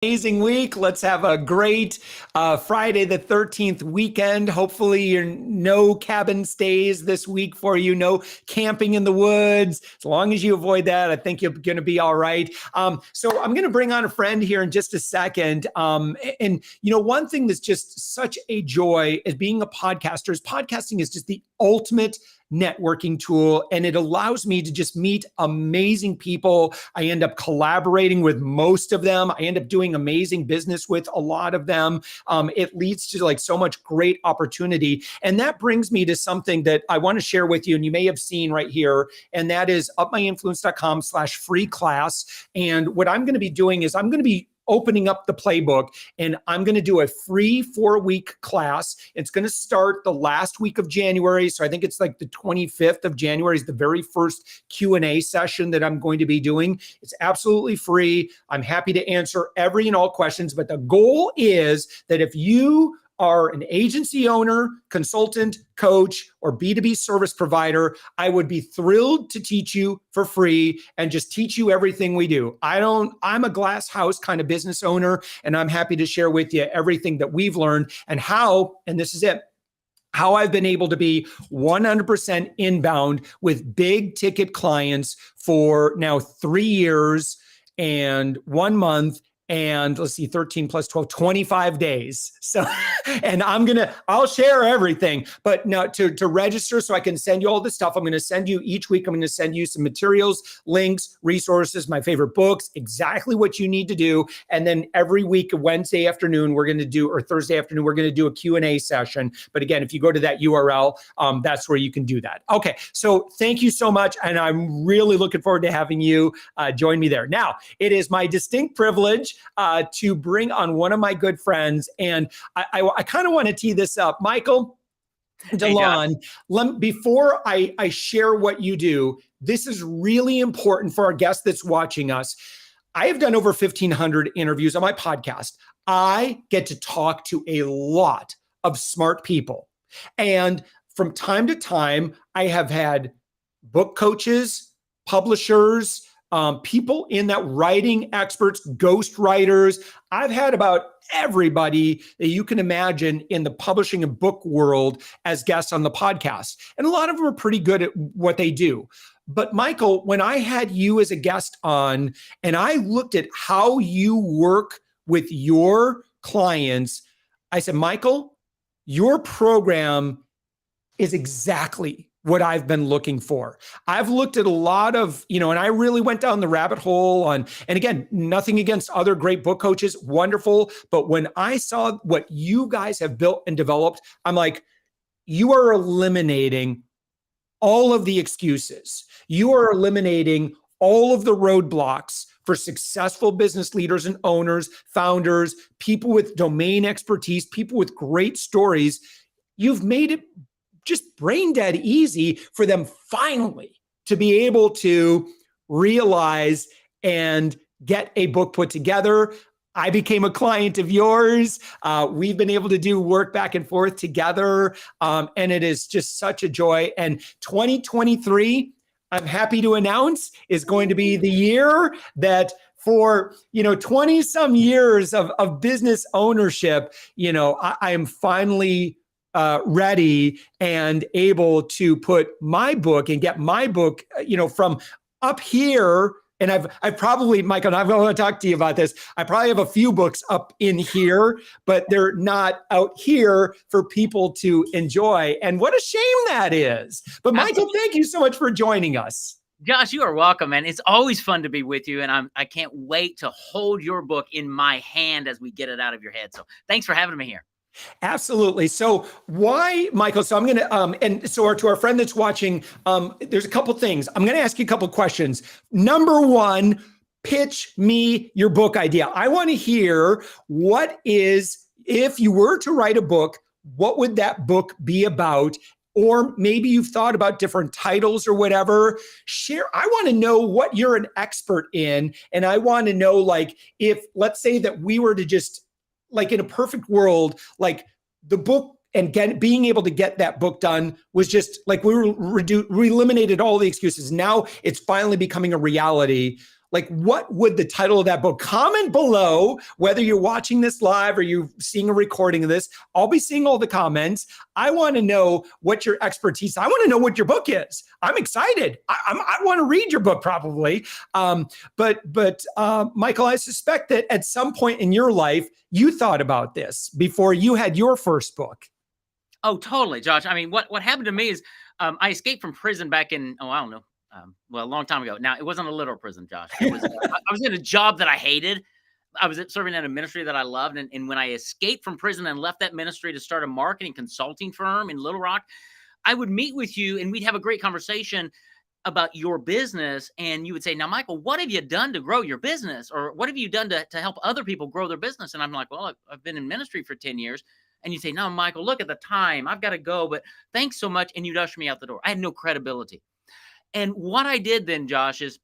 Amazing week. Let's have a great Friday the 13th weekend. Hopefully you're no cabin stays this week for you, no camping in the woods. As long as you avoid that, I think you're going to be all right. So I'm going to bring on a friend here in just a second. One thing that's just such a joy as being a podcaster is podcasting is just the ultimate networking tool, and it allows me to just meet amazing people. I end up collaborating with most of them. I end up doing amazing business with a lot of them. It leads to like so much great opportunity. And that brings me to something that I want to share with you, and you may have seen right here, and that is upmyinfluence.com/free class. And what I'm going to be doing is I'm going to be opening up the playbook, and I'm going to do a free 4-week class. It's going to start the last week of January. So I think it's like the 25th of January is the very first Q&A session that I'm going to be doing. It's absolutely free. I'm happy to answer every and all questions, but the goal is that if you are an agency owner, consultant, coach, or B2B service provider, I would be thrilled to teach you for free and just teach you everything we do. I'm a glass house kind of business owner, and I'm happy to share with you everything that we've learned and how, and this is it, how I've been able to be 100% inbound with big ticket clients for now 3 years and 1 month. And let's see, 13 plus 12, 25 days. So, and I'll share everything, but now to register so I can send you all this stuff, I'm going to send you each week, I'm going to send you some materials, links, resources, my favorite books, exactly what you need to do. And then every week, Wednesday afternoon, or Thursday afternoon, we're going to do a Q&A session. But again, if you go to that URL, that's where you can do that. Okay. So thank you so much. And I'm really looking forward to having you join me there. Now, it is my distinct privilege to bring on one of my good friends. And I kind of want to tee this up. Michael DeLon, before I share what you do, this is really important for our guest that's watching us. I have done over 1,500 interviews on my podcast. I get to talk to a lot of smart people. And from time to time, I have had book coaches, publishers, people in that writing experts, ghost writers. I've had about everybody that you can imagine in the publishing and book world as guests on the podcast. And a lot of them are pretty good at what they do. But Michael, when I had you as a guest on and I looked at how you work with your clients, I said, Michael, your program is exactly what I've been looking for. I've looked at a lot of, and I really went down the rabbit hole and again, nothing against other great book coaches, wonderful. But when I saw what you guys have built and developed, I'm like, you are eliminating all of the excuses. You are eliminating all of the roadblocks for successful business leaders and owners, founders, people with domain expertise, people with great stories. You've made it just brain dead easy for them finally to be able to realize and get a book put together. I became a client of yours. We've been able to do work back and forth together. And it is just such a joy. And 2023, I'm happy to announce, is going to be the year that for 20 some years of business ownership, I am finally ready and able to put my book and get my book, from up here. And I've probably, Michael, and I'm going to talk to you about this. I probably have a few books up in here, but they're not out here for people to enjoy. And what a shame that is. But Michael, thank you so much for joining us. Josh, you are welcome, man. It's always fun to be with you. And I can't wait to hold your book in my hand as we get it out of your head. So thanks for having me here. Absolutely. So why, Michael? So I'm going to, to our friend that's watching, there's a couple things. I'm going to ask you a couple questions. Number one, pitch me your book idea. I want to hear if you were to write a book, what would that book be about? Or maybe you've thought about different titles or whatever. I want to know what you're an expert in. And I want to know, if, let's say that we were to just, in a perfect world, the book and being able to get that book done was just we eliminated all the excuses. Now it's finally becoming a reality. like what would the title of that book? Comment below, whether you're watching this live or you're seeing a recording of this. I'll be seeing all the comments. I want to know what your expertise. I want to know what your book is. I'm excited. I want to read your book probably. But Michael, I suspect that at some point in your life you thought about this before you had your first book. Oh, totally, Josh. I mean, what happened to me is I escaped from prison back in, I don't know, well, a long time ago. Now, it wasn't a literal prison, Josh. It was, I was in a job that I hated. I was serving in a ministry that I loved. And when I escaped from prison and left that ministry to start a marketing consulting firm in Little Rock, I would meet with you and we'd have a great conversation about your business. And you would say, now, Michael, what have you done to grow your business? Or what have you done to help other people grow their business? And I'm like, well, I've been in ministry for 10 years. And you say, no, Michael, look at the time. I've got to go, but thanks so much. And you'd usher me out the door. I had no credibility. And what I did then, Josh, is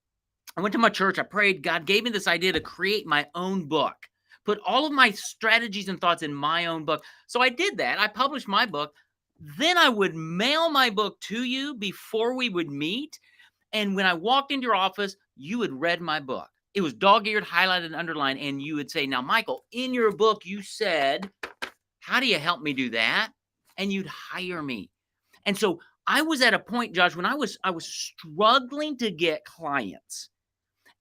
I went to my church. I prayed. God gave me this idea to create my own book, put all of my strategies and thoughts in my own book. So I did that. I published my book. Then I would mail my book to you before we would meet. And when I walked into your office, you had read my book. It was dog-eared, highlighted, and underlined. And you would say, now, Michael, in your book, you said, how do you help me do that? And you'd hire me. And so I was at a point, Josh, when I was struggling to get clients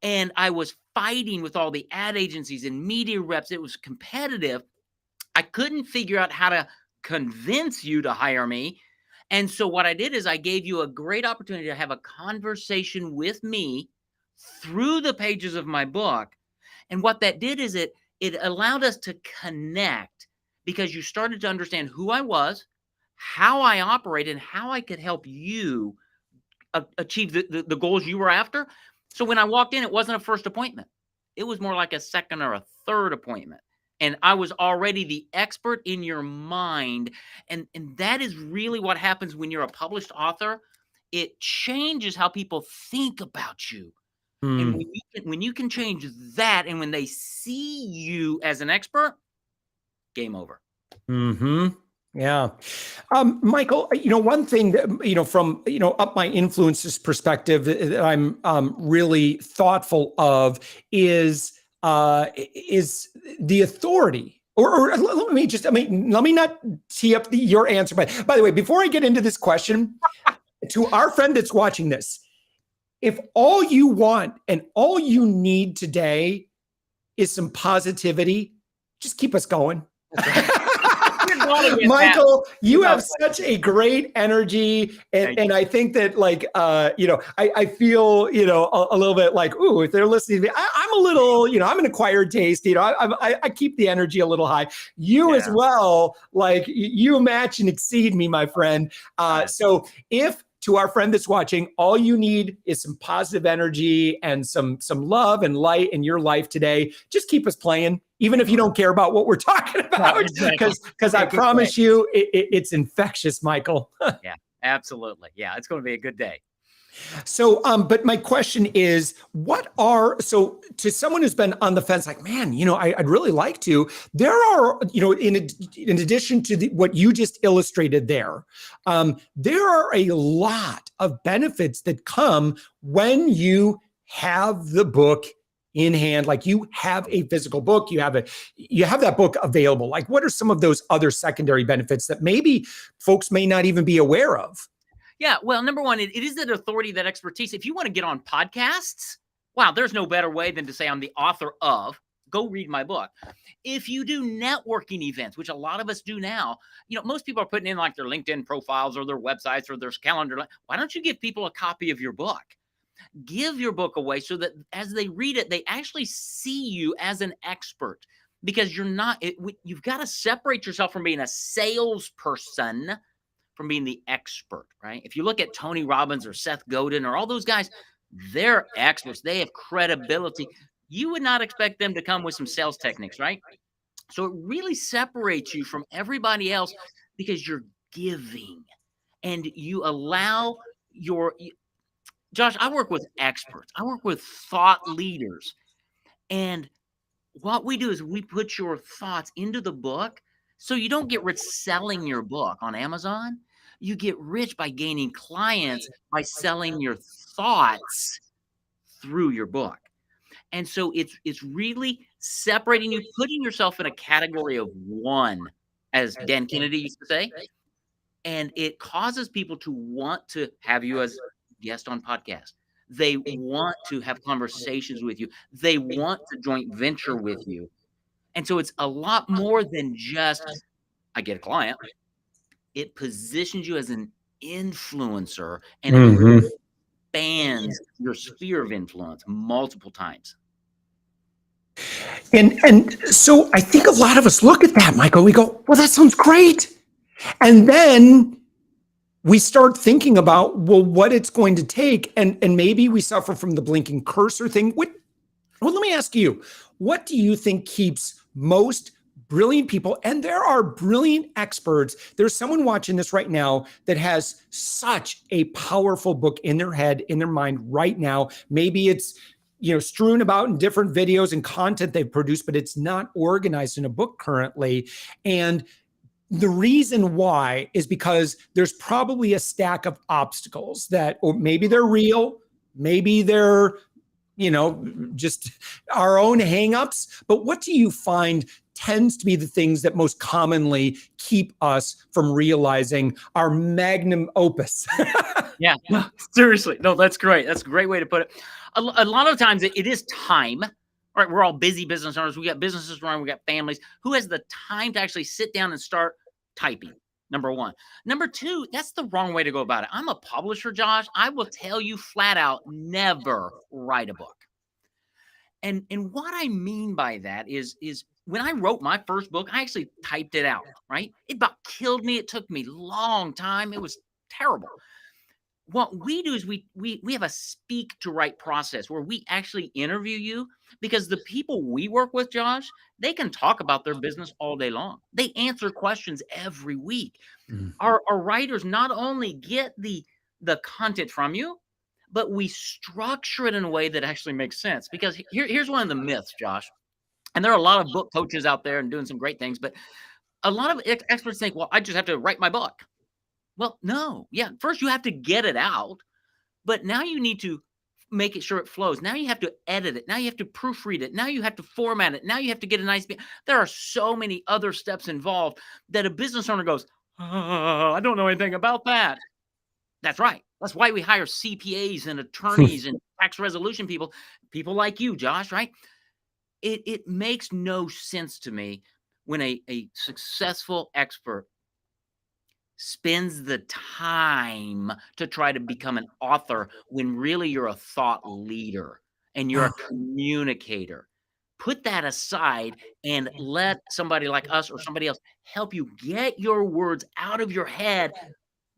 and I was fighting with all the ad agencies and media reps. It was competitive. I couldn't figure out how to convince you to hire me. And so what I did is I gave you a great opportunity to have a conversation with me through the pages of my book. And what that did is it allowed us to connect, because you started to understand who I was, how I operate, and how I could help you achieve the goals you were after. So when I walked in, it wasn't a first appointment. It was more like a second or a third appointment. And I was already the expert in your mind. And that is really what happens when you're a published author. It changes how people think about you. And when you can change that, and when they see you as an expert, game over. Yeah. Michael, one thing that, from, Up My Influences perspective that I'm really thoughtful of is the authority. Or let me not tee up your answer. But by the way, before I get into this question, to our friend that's watching this, if all you want and all you need today is some positivity, just keep us going. Michael, you have such a great energy, and I think that, like, I feel, a little bit like, ooh, if they're listening to me, I'm a little, I'm an acquired taste. I keep the energy a little high. You as well, like, you match and exceed me, my friend. So if, to our friend that's watching, all you need is some positive energy and some love and light in your life today, just keep us playing, even if you don't care about what we're talking about, because I promise you it's infectious, Michael. Yeah, absolutely. Yeah, it's going to be a good day. So, but my question is, so to someone who's been on the fence, like, man, I'd really like to, there are, in addition to what you just illustrated there are a lot of benefits that come when you have the book in hand, like you have a physical book, you have that book available. Like, what are some of those other secondary benefits that maybe folks may not even be aware of? Yeah, well, number one, it is that authority, that expertise. If you want to get on podcasts, wow, there's no better way than to say I'm the author of. Go read my book. If you do networking events, which a lot of us do now, most people are putting in like their LinkedIn profiles or their websites or their calendar. Why don't you give people a copy of your book? Give your book away so that as they read it, they actually see you as an expert, because you've got to separate yourself from being a salesperson from being the expert, right? If you look at Tony Robbins or Seth Godin or all those guys, they're experts. They have credibility. You would not expect them to come with some sales techniques, right? So it really separates you from everybody else because you're giving and you allow Josh, I work with experts. I work with thought leaders. And what we do is we put your thoughts into the book. So you don't get rich selling your book on Amazon. You get rich by gaining clients by selling your thoughts through your book. And so it's really separating you, putting yourself in a category of one, as Dan Kennedy used to say. And it causes people to want to have you as guest on podcast. They want to have conversations with you. They want to joint venture with you. And so it's a lot more than just, I get a client. It positions you as an influencer, and it expands your sphere of influence multiple times. And so I think a lot of us look at that, Michael, we go, well, that sounds great. And then we start thinking about, well, what it's going to take. And maybe we suffer from the blinking cursor thing. Well, let me ask you, what do you think keeps most brilliant people, and there are brilliant experts. There's someone watching this right now that has such a powerful book in their head, in their mind right now. Maybe it's, strewn about in different videos and content they've produced, but it's not organized in a book currently. And the reason why is because there's probably a stack of obstacles that, or maybe they're real, maybe they're, just our own hangups. But what do you find tends to be the things that most commonly keep us from realizing our magnum opus? Yeah, seriously. No, that's great. That's a great way to put it. A lot of times it is time. Right, we're all busy business owners. We got businesses running. We got families. Who has the time to actually sit down and start typing? Number one. Number two, that's the wrong way to go about it. I'm a publisher, Josh. I will tell you flat out, never write a book. And what I mean by that is when I wrote my first book, I actually typed it out, right? It about killed me. It took me a long time. It was terrible. What we do is we have a speak to write process where we actually interview you, because the people we work with, Josh, they can talk about their business all day long. They answer questions every week. Mm-hmm. Our writers not only get the content from you, but we structure it in a way that actually makes sense. Because here's one of the myths, Josh, and there are a lot of book coaches out there and doing some great things, but a lot of experts think, well, I just have to write my book. Well, no. Yeah. First, you have to get it out, but now you need to make it sure it flows. Now you have to edit it. Now you have to proofread it. Now you have to format it. Now you have to get a nice. There are so many other steps involved that a business owner goes, oh, I don't know anything about that. That's right. That's why we hire CPAs and attorneys and tax resolution people like you, Josh, right? It makes no sense to me when a successful expert spends the time to try to become an author when really you're a thought leader and you're a communicator. Put that aside and let somebody like us or somebody else help you get your words out of your head.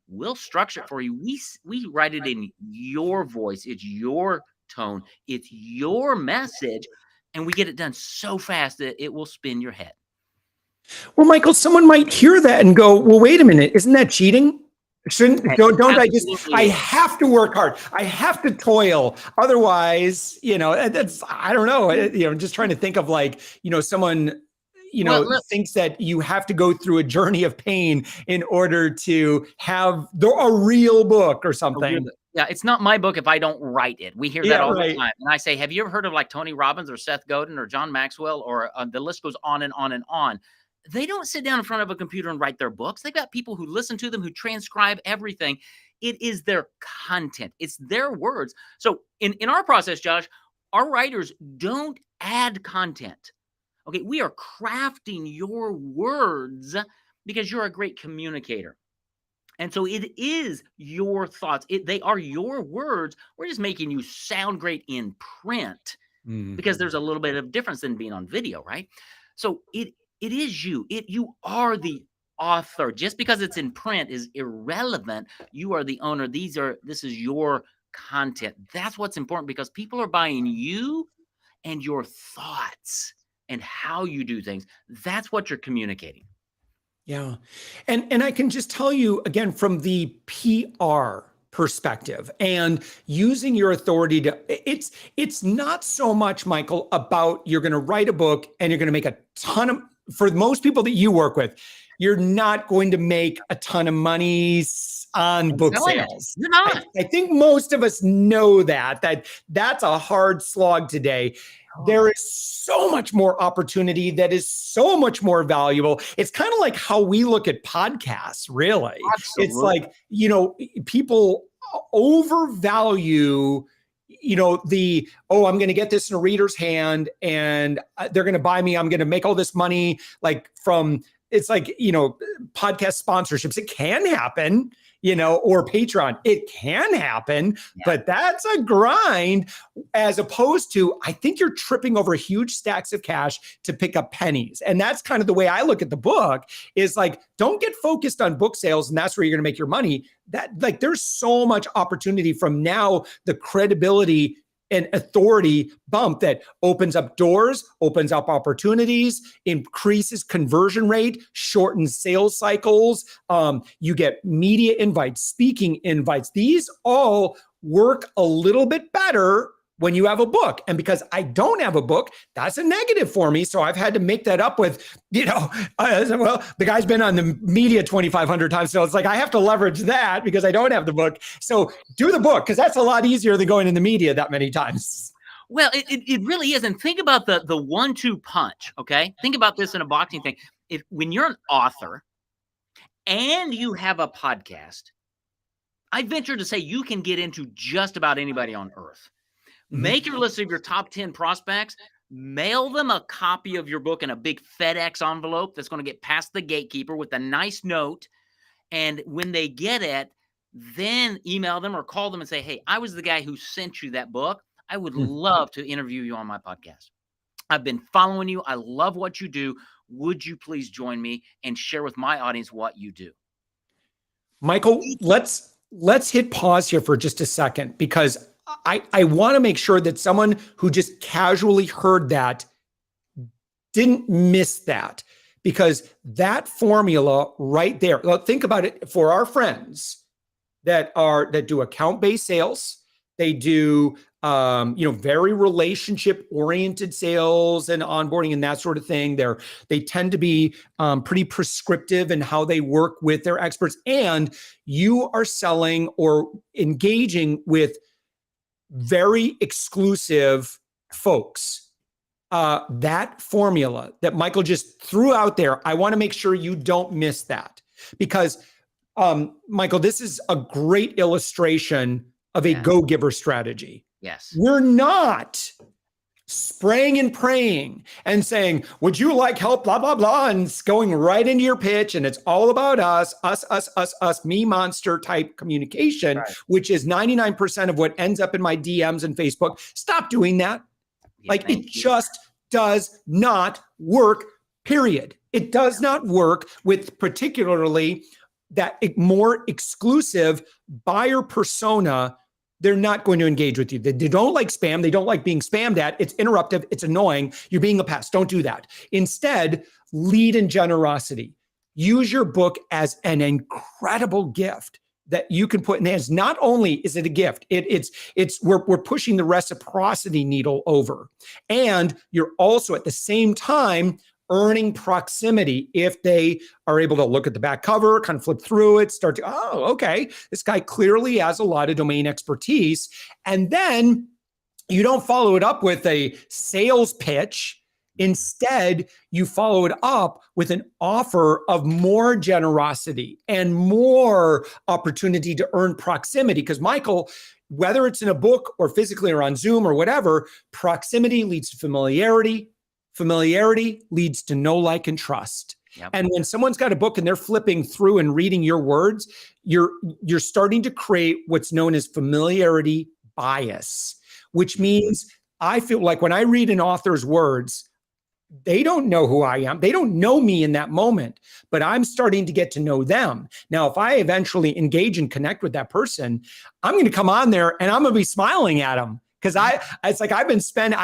We'll structure it for you. We write it in your voice. It's your tone. It's your message. And we get it done so fast that it will spin your head. Well, Michael, someone might hear that and go, well, wait a minute, isn't that cheating? Don't I have to work hard. I have to toil. Otherwise, that's, I don't know. I'm just trying to think of someone, thinks that you have to go through a journey of pain in order to have a real book or something. Yeah, it's not my book if I don't write it. We hear that all the time. And I say, have you ever heard of Tony Robbins or Seth Godin or John Maxwell, or the list goes on and on and on. They don't sit down in front of a computer and write their books. They've got people who listen to them, who transcribe everything. It is their content. It's their words. So in our process, Josh, our writers don't add content. Okay, we are crafting your words because you're a great communicator. And so it is your thoughts. They are your words. We're just making you sound great in print because there's a little bit of difference than being on video, right? So it is you. You are the author. Just because it's in print is irrelevant. You are the owner. This is your content. That's what's important, because people are buying you and your thoughts and how you do things. That's what you're communicating. Yeah. And I can just tell you again, from the PR perspective and using your authority it's not so much, Michael, about you're going to write a book and you're going to make a ton of, for most people that you work with, you're not going to make a ton of money on book sales. You're not. I think most of us know that's a hard slog today. There is so much more opportunity that is so much more valuable. It's kind of like how we look at podcasts, really. Absolutely. It's like, people overvalue, I'm going to get this in a reader's hand and they're going to buy me. I'm going to make all this money it's like, podcast sponsorships. It can happen, or Patreon. It can happen, but that's a grind, as opposed to, I think you're tripping over huge stacks of cash to pick up pennies. And that's kind of the way I look at the book, is like, don't get focused on book sales and that's where you're going to make your money. There's so much opportunity from now, the credibility and authority bump that opens up doors, opens up opportunities, increases conversion rate, shortens sales cycles. You get media invites, speaking invites. These all work a little bit better when you have a book. And because I don't have a book, that's a negative for me. So I've had to make that up with, the guy's been on the media 2,500 times. So it's like, I have to leverage that because I don't have the book. So do the book, because that's a lot easier than going in the media that many times. Well, it really is. And think about the 1-2 punch. Okay. Think about this in a boxing thing. When you're an author and you have a podcast, I venture to say you can get into just about anybody on earth. Make your list of your top 10 prospects, mail them a copy of your book in a big FedEx envelope that's going to get past the gatekeeper with a nice note. And when they get it, then email them or call them and say, hey, I was the guy who sent you that book. I would love to interview you on my podcast. I've been following you. I love what you do. Would you please join me and share with my audience what you do? Michael, let's hit pause here for just a second, because I want to make sure that someone who just casually heard that didn't miss that, because that formula right there, think about it for our friends that do account-based sales. They do, very relationship-oriented sales and onboarding and that sort of thing. They tend to be pretty prescriptive in how they work with their experts. And you are selling or engaging with very exclusive folks. That formula that Michael just threw out there, I want to make sure you don't miss that, because Michael, this is a great illustration of a go-giver strategy. Yes. We're not spraying and praying and saying, would you like help, blah, blah, blah, and going right into your pitch. And it's all about us, me monster type communication, right, which is 99% of what ends up in my DMs and Facebook. Stop doing that. It just does not work, period. It does not work with particularly that more exclusive buyer persona. They're not going to engage with you. They don't like spam. They don't like being spammed at. It's interruptive. It's annoying. You're being a pest. Don't do that. Instead, lead in generosity. Use your book as an incredible gift that you can put in hands. Not only is it a gift, we're pushing the reciprocity needle over. And you're also at the same time earning proximity if they are able to look at the back cover, kind of flip through it, start to, okay, this guy clearly has a lot of domain expertise. And then you don't follow it up with a sales pitch. Instead, you follow it up with an offer of more generosity and more opportunity to earn proximity. Because Michael, whether it's in a book or physically or on Zoom or whatever, proximity leads to familiarity. Familiarity leads to know, like, and trust. Yep. And when someone's got a book and they're flipping through and reading your words, you're starting to create what's known as familiarity bias, which means I feel like when I read an author's words, they don't know who I am. They don't know me in that moment, but I'm starting to get to know them. Now, if I eventually engage and connect with that person, I'm going to come on there and I'm going to be smiling at them. Because I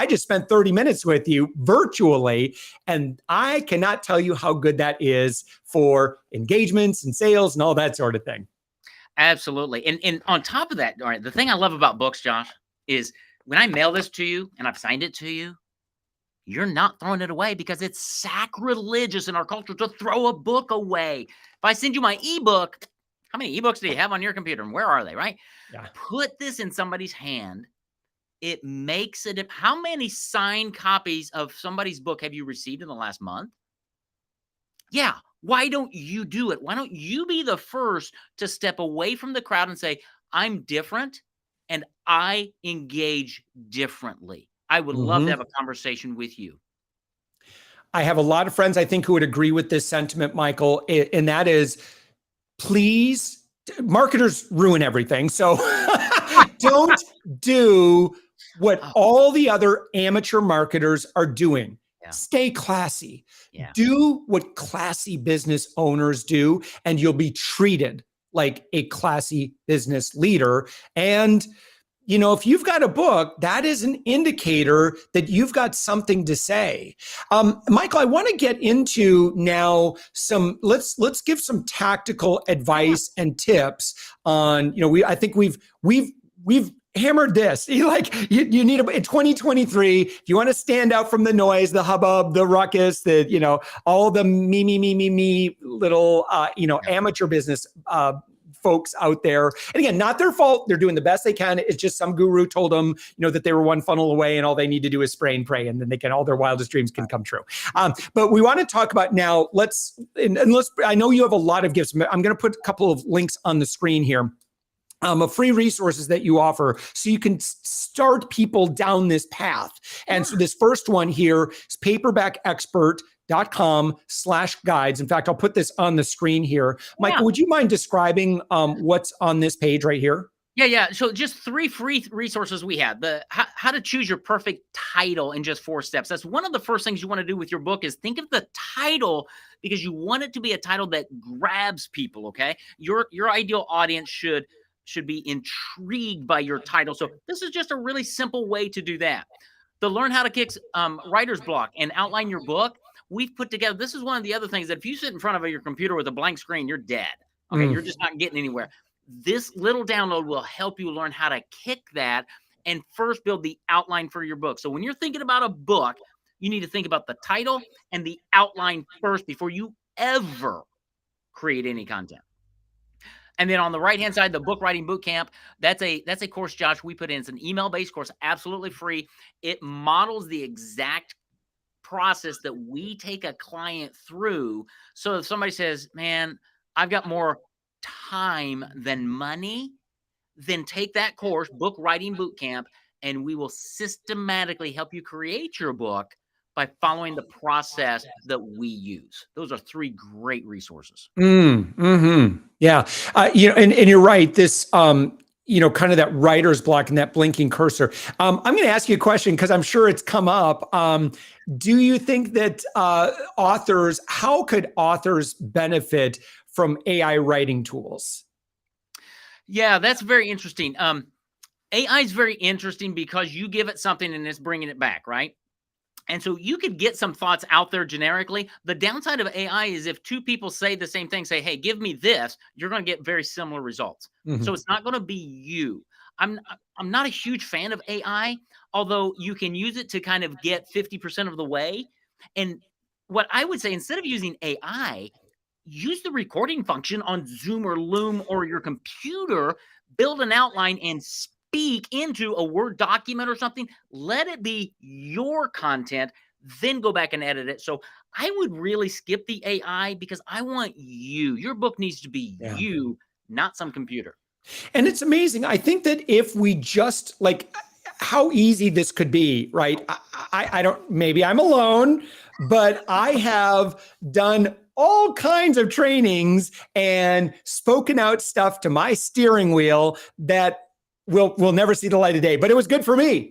just spent 30 minutes with you virtually, and I cannot tell you how good that is for engagements and sales and all that sort of thing. Absolutely. And on top of that, all right, the thing I love about books, Josh, is when I mail this to you and I've signed it to you, you're not throwing it away, because it's sacrilegious in our culture to throw a book away. If I send you my ebook, how many ebooks do you have on your computer and where are they, right? Yeah. Put this in somebody's hand. It makes it. How many signed copies of somebody's book have you received in the last month? Yeah. Why don't you do it? Why don't you be the first to step away from the crowd and say, I'm different and I engage differently. I would love to have a conversation with you. I have a lot of friends, I think, who would agree with this sentiment, Michael, and that is, please, marketers ruin everything. So don't do what all the other amateur marketers are doing. Yeah. Stay classy. Yeah. Do what classy business owners do, and you'll be treated like a classy business leader. And you know, if you've got a book, that is an indicator that you've got something to say. Michael, I want to get into now let's give some tactical advice and tips on, I think we've hammered this. You need in 2023, if you want to stand out from the noise, the hubbub, the ruckus, all the me little, amateur business, folks out there. And again, not their fault. They're doing the best they can. It's just some guru told them, that they were one funnel away and all they need to do is spray and pray, and then all their wildest dreams can come true. But we want to talk about now, I know you have a lot of gifts. I'm going to put a couple of links on the screen here. Of free resources that you offer so you can start people down this path. And so this first one here is PaperbackExpert.com/guides. In fact, I'll put this on the screen here. Michael, would you mind describing what's on this page right here? Yeah. So just 3 free resources we have. How to choose your perfect title in just 4 steps. That's one of the first things you want to do with your book, is think of the title, because you want it to be a title that grabs people, okay? Your ideal audience should be intrigued by your title. So this is just a really simple way to do that. To learn how to kick writer's block and outline your book, we've put together, this is one of the other things, that if you sit in front of your computer with a blank screen, you're dead. Okay, you're just not getting anywhere. This little download will help you learn how to kick that and first build the outline for your book. So when you're thinking about a book, you need to think about the title and the outline first before you ever create any content. And then on the right-hand side, the book writing bootcamp, that's a course, Josh, we put in. It's an email-based course, absolutely free. It models the exact process that we take a client through. So if somebody says, man, I've got more time than money, then take that course, Book Writing Bootcamp, and we will systematically help you create your book by following the process that we use. Those are 3 great resources. Yeah. And you're right. This, kind of that writer's block and that blinking cursor. I'm going to ask you a question because I'm sure it's come up. Do you think that how could authors benefit from AI writing tools? Yeah, that's very interesting. AI is very interesting because you give it something and it's bringing it back, right? And so you could get some thoughts out there generically. The downside of AI is if 2 people say the same thing, say, hey, give me this, you're going to get very similar results. So it's not going to be you. I'm not a huge fan of AI, although you can use it to kind of get 50% of the way. And what I would say, instead of using AI, use the recording function on Zoom or Loom or your computer, build an outline and speak into a Word document or something. Let it be your content, then go back and edit it. So I would really skip the AI because I want you. Your book needs to be you, not some computer. And it's amazing. I think that if we just how easy this could be, right? I don't, maybe I'm alone, but I have done all kinds of trainings and spoken out stuff to my steering wheel that will never see the light of day, but it was good for me.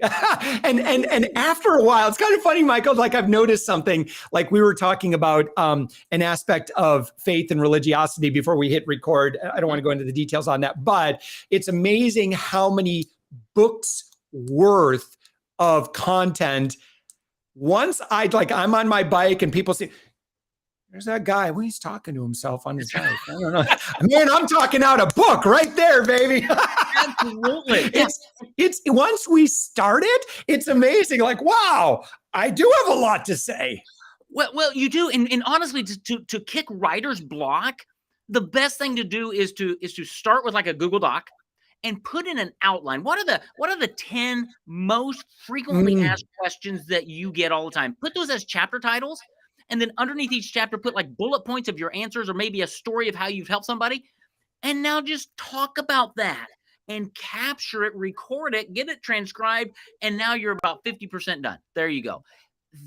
and after a while, it's kind of funny, Michael, I've noticed something, we were talking about an aspect of faith and religiosity before we hit record. I don't want to go into the details on that, but it's amazing how many books worth of content. Once I'm on my bike and people say, there's that guy. Well, he's talking to himself on his bike. I don't know. Man, I'm talking out a book right there, baby. Absolutely. It's once we start it, it's amazing. Wow, I do have a lot to say. Well, you do, and honestly, to kick writer's block, the best thing to do is to start with like a Google Doc and put in an outline. What are the 10 most frequently asked questions that you get all the time? Put those as chapter titles, and then underneath each chapter, put like bullet points of your answers or maybe a story of how you've helped somebody. And now just talk about that and capture it, record it, get it transcribed, and now you're about 50% done. There you go.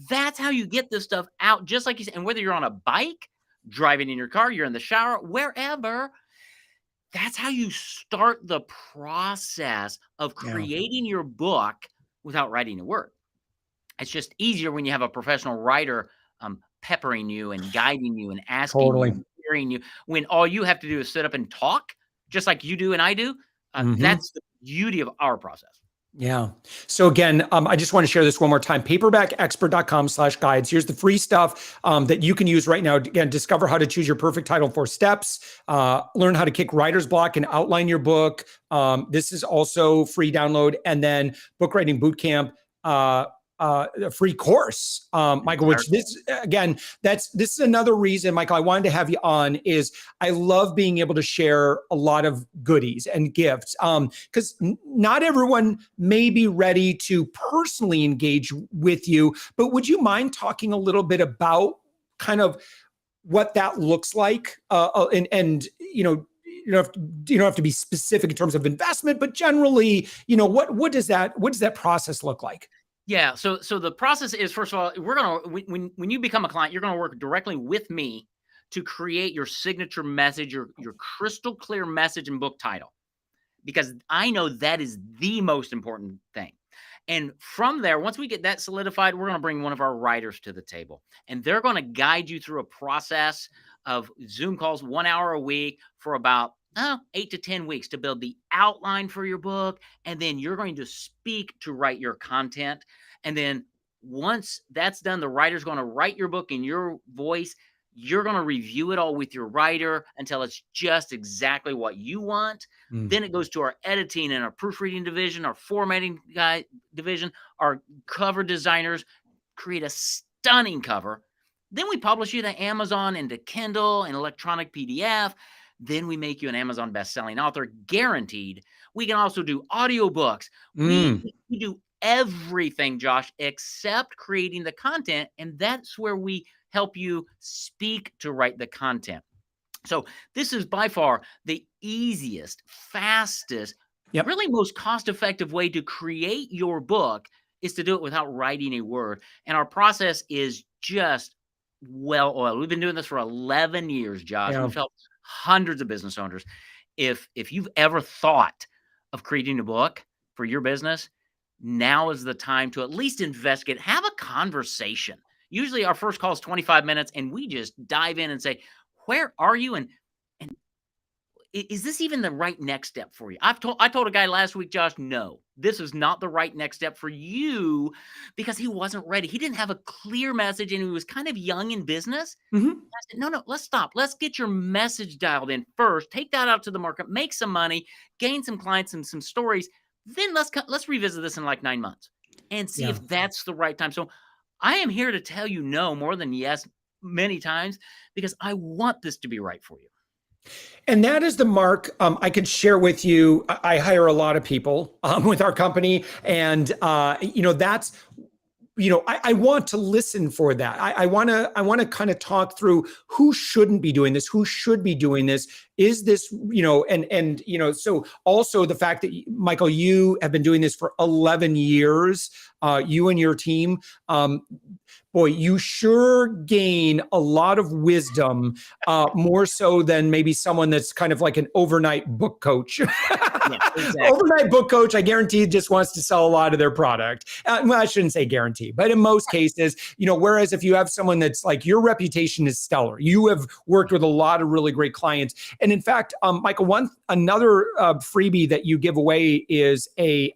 That's how you get this stuff out, just like you said. And whether you're on a bike, driving in your car, you're in the shower, wherever, that's how you start the process of creating your book without writing a word. It's just easier when you have a professional writer peppering you and guiding you and asking you and hearing you, when all you have to do is sit up and talk, just like you do and I do. That's the beauty of our process. Yeah. So again, I just want to share this one more time. PaperbackExpert.com/guides. Here's the free stuff that you can use right now. Again, discover how to choose your perfect title in 4 steps. Learn how to kick writer's block and outline your book. This is also free download. And then Book Writing Bootcamp, a free course, Michael, which this is another reason, Michael, I wanted to have you on, is I love being able to share a lot of goodies and gifts, because not everyone may be ready to personally engage with you, but would you mind talking a little bit about kind of what that looks like? And you know, you don't have to be specific in terms of investment, but generally, you know, what does that process look like? Yeah. So the process is, first of all, when you become a client, you're gonna work directly with me to create your signature message, your crystal clear message and book title, because I know that is the most important thing. And from there, once we get that solidified, we're going to bring one of our writers to the table, and they're going to guide you through a process of Zoom calls, 1 hour a week for about 8 to 10 weeks to build the outline for your book. And then you're going to speak to write your content. And then once that's done, the writer's going to write your book in your voice. You're going to review it all with your writer until it's just exactly what you want. Then it goes to our editing and our proofreading division, our formatting division, our cover designers create a stunning cover. Then we publish you to Amazon and to Kindle and electronic PDF. Then we make you an Amazon best-selling author, guaranteed. We can also do audiobooks. We do everything, Josh, except creating the content. And that's where we help you speak to write the content. So this is by far the easiest, fastest, really most cost-effective way to create your book, is to do it without writing a word. And our process is just well-oiled. We've been doing this for 11 years, Josh. We've helped hundreds of business owners. If you've ever thought of creating a book for your business, now is the time to at least investigate, have a conversation. Usually our first call is 25 minutes, and we just dive in and say, where are you? And is this even the right next step for you? I told a guy last week, Josh, no, this is not the right next step for you, because he wasn't ready. He didn't have a clear message, and he was kind of young in business. I said, no, let's stop. Let's get your message dialed in first. Take that out to the market, make some money, gain some clients and some stories. Then let's revisit this in like 9 months and see if that's the right time. So I am here to tell you no more than yes many times, because I want this to be right for you. And that is the mark. I could share with you. I hire a lot of people with our company, and that's, I want to listen for that. I want to kind of talk through who shouldn't be doing this, who should be doing this. Is this, so also the fact that, Michael, you have been doing this for 11 years, you and your team, boy, you sure gain a lot of wisdom, more so than maybe someone that's kind of like an overnight book coach. Yeah, exactly. Overnight book coach, I guarantee, just wants to sell a lot of their product. Well, I shouldn't say guarantee, but in most cases, whereas if you have someone that's like, your reputation is stellar, you have worked with a lot of really great clients. And in fact, Michael, another freebie that you give away is a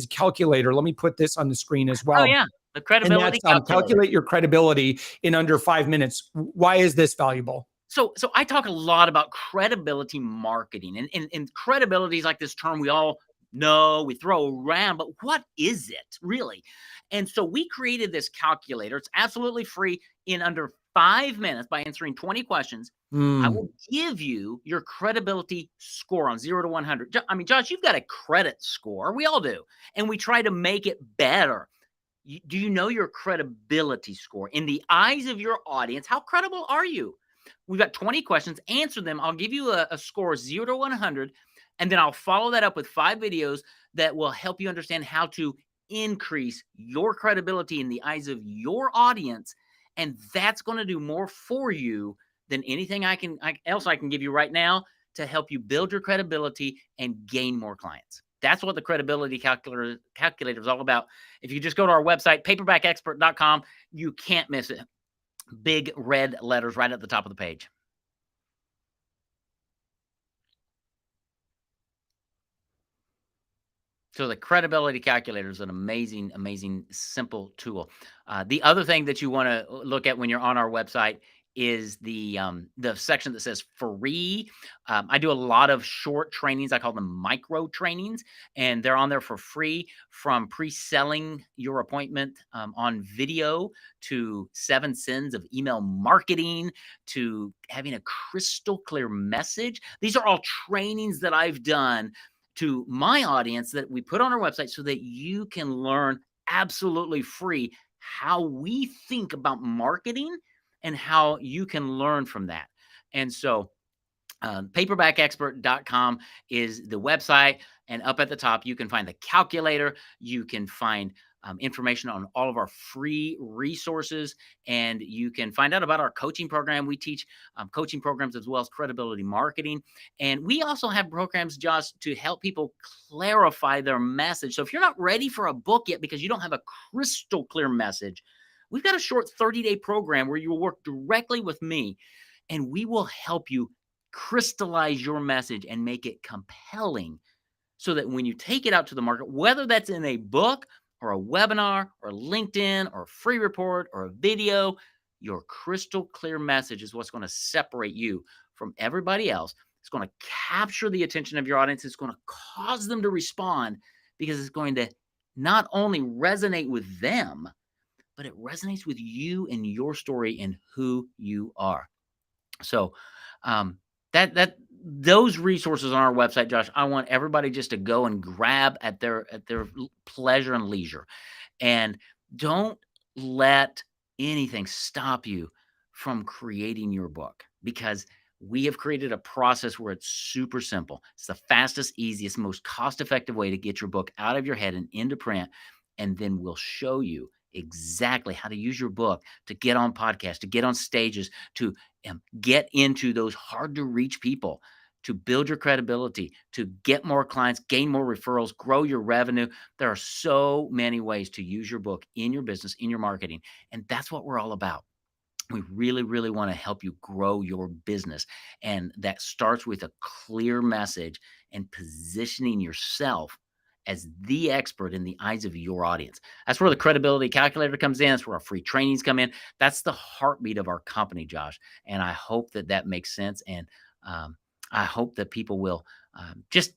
calculator. Let me put this on the screen as well. Oh, yeah. The credibility calculator. Calculate your credibility in under 5 minutes. Why is this valuable? So I talk a lot about credibility marketing, and credibility is like this term we all No, we throw around, but what is it really? And so we created this calculator. It's absolutely free. In under 5 minutes, by answering 20 questions, I Mm. will give you your credibility score on 0 to 100. I mean, Josh, you've got a credit score. We all do. And we try to make it better. Do you know your credibility score? In the eyes of your audience, how credible are you? We've got 20 questions. Answer them. I'll give you a score 0 to 100. And then I'll follow that up with 5 videos that will help you understand how to increase your credibility in the eyes of your audience. And that's going to do more for you than anything else I can give you right now to help you build your credibility and gain more clients. That's what the credibility calculator is all about. If you just go to our website, paperbackexpert.com, you can't miss it. Big red letters right at the top of the page. So the credibility calculator is an amazing, amazing, simple tool. The other thing that you want to look at when you're on our website is the section that says free. I do a lot of short trainings. I call them micro trainings, and they're on there for free, from pre-selling your appointment on video to 7 sins of email marketing to having a crystal clear message. These are all trainings that I've done to my audience that we put on our website so that you can learn absolutely free how we think about marketing and how you can learn from that. And so paperbackexpert.com is the website, and up at the top you can find the calculator. You can find information on all of our free resources, and you can find out about our coaching program. We teach coaching programs as well as credibility marketing, and we also have programs just to help people clarify their message. So if you're not ready for a book yet because you don't have a crystal clear message, we've got a short 30-day program where you will work directly with me, and we will help you crystallize your message and make it compelling so that when you take it out to the market, whether that's in a book or a webinar or LinkedIn or a free report or a video, your crystal clear message is what's going to separate you from everybody else. It's going to capture the attention of your audience. It's going to cause them to respond because it's going to not only resonate with them, but it resonates with you and your story and who you are. So, that those resources on our website, Josh, I want everybody just to go and grab at their pleasure and leisure, and don't let anything stop you from creating your book, because we have created a process where it's super simple. It's the fastest, easiest, most cost-effective way to get your book out of your head and into print, and then we'll show you exactly how to use your book to get on podcasts, to get on stages, to get into those hard to reach people, to build your credibility, to get more clients, gain more referrals, grow your revenue. There are so many ways to use your book in your business, in your marketing. And that's what we're all about. We really, really want to help you grow your business. And that starts with a clear message and positioning yourself as the expert in the eyes of your audience. That's where the credibility calculator comes in. That's where our free trainings come in. That's the heartbeat of our company, Josh. And I hope that that makes sense. And I hope that people will just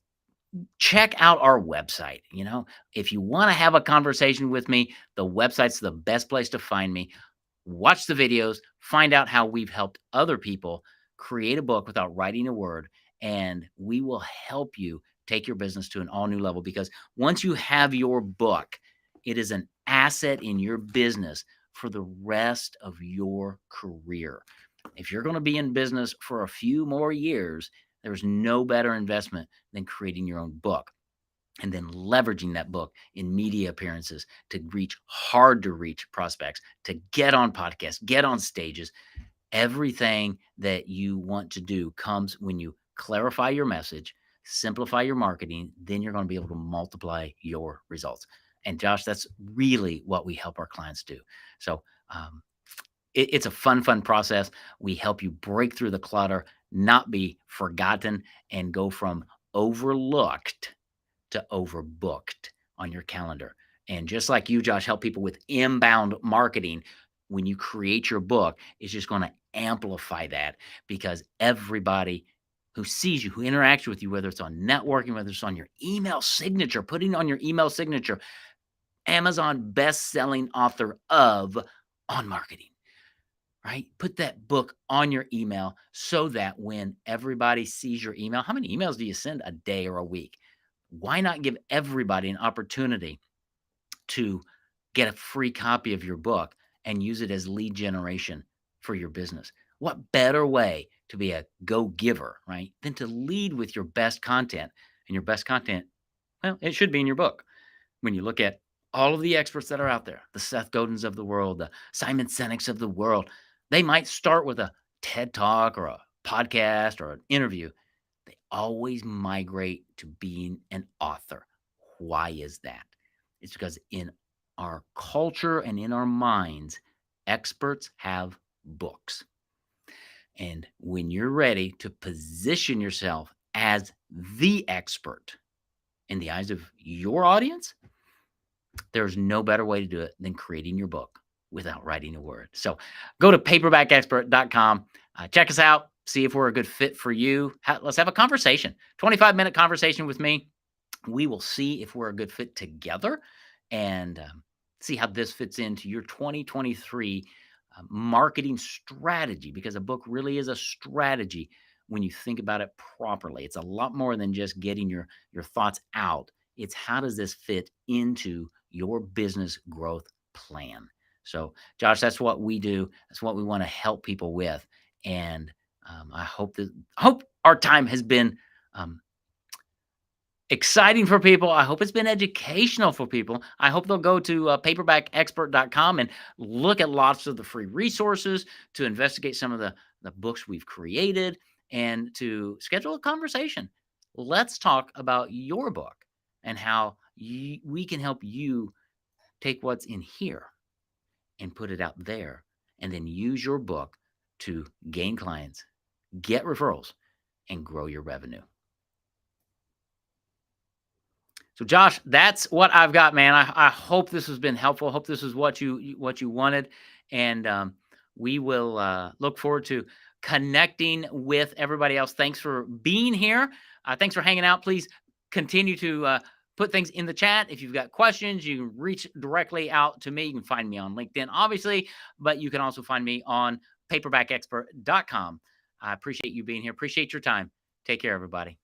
check out our website. You know, if you want to have a conversation with me, the website's the best place to find me. Watch the videos, find out how we've helped other people create a book without writing a word, and we will help you take your business to an all new level. Because once you have your book, it is an asset in your business for the rest of your career. If you're going to be in business for a few more years, there's no better investment than creating your own book and then leveraging that book in media appearances to reach hard to reach prospects, to get on podcasts, get on stages. Everything that you want to do comes when you clarify your message, simplify your marketing, then you're going to be able to multiply your results. And Josh, that's really what we help our clients do. So it's a fun process. We help you break through the clutter, not be forgotten, and go from overlooked to overbooked on your calendar. And just like you, Josh, help people with inbound marketing, when you create your book, it's just going to amplify that, because everybody who sees you, who interacts with you, whether it's on networking, whether it's on your email signature, putting on your email signature, Amazon best-selling author of on marketing, right? Put that book on your email so that when everybody sees your email, how many emails do you send a day or a week? Why not give everybody an opportunity to get a free copy of your book and use it as lead generation for your business? What better way to be a go-giver, right, than to lead with your best content? And your best content, well, it should be in your book. When you look at all of the experts that are out there, the Seth Godins of the world, the Simon Sinek's of the world, they might start with a TED Talk or a podcast or an interview. They always migrate to being an author. Why is that? It's because in our culture and in our minds, experts have books. And when you're ready to position yourself as the expert in the eyes of your audience, there's no better way to do it than creating your book without writing a word. So go to PaperbackExpert.com. Check us out. See if we're a good fit for you. Let's have a conversation. 25-minute conversation with me. We will see if we're a good fit together and see how this fits into your 2023 marketing strategy, because a book really is a strategy when you think about it properly. It's a lot more than just getting your thoughts out. It's how does this fit into your business growth plan? So, Josh, that's what we do. That's what we want to help people with. And I hope our time has been exciting for people. I hope it's been educational for people. I hope they'll go to PaperbackExpert.com and look at lots of the free resources to investigate some of the books we've created and to schedule a conversation. Let's talk about your book and how we can help you take what's in here and put it out there, and then use your book to gain clients, get referrals, and grow your revenue. So, Josh, that's what I've got, man. I hope this has been helpful. I hope this is what you wanted, and we will look forward to connecting with everybody else. Thanks for being here. Thanks for hanging out. Please continue to put things in the chat. If you've got questions, you can reach directly out to me. You can find me on LinkedIn, obviously, but you can also find me on PaperbackExpert.com. I appreciate you being here. Appreciate your time. Take care, everybody.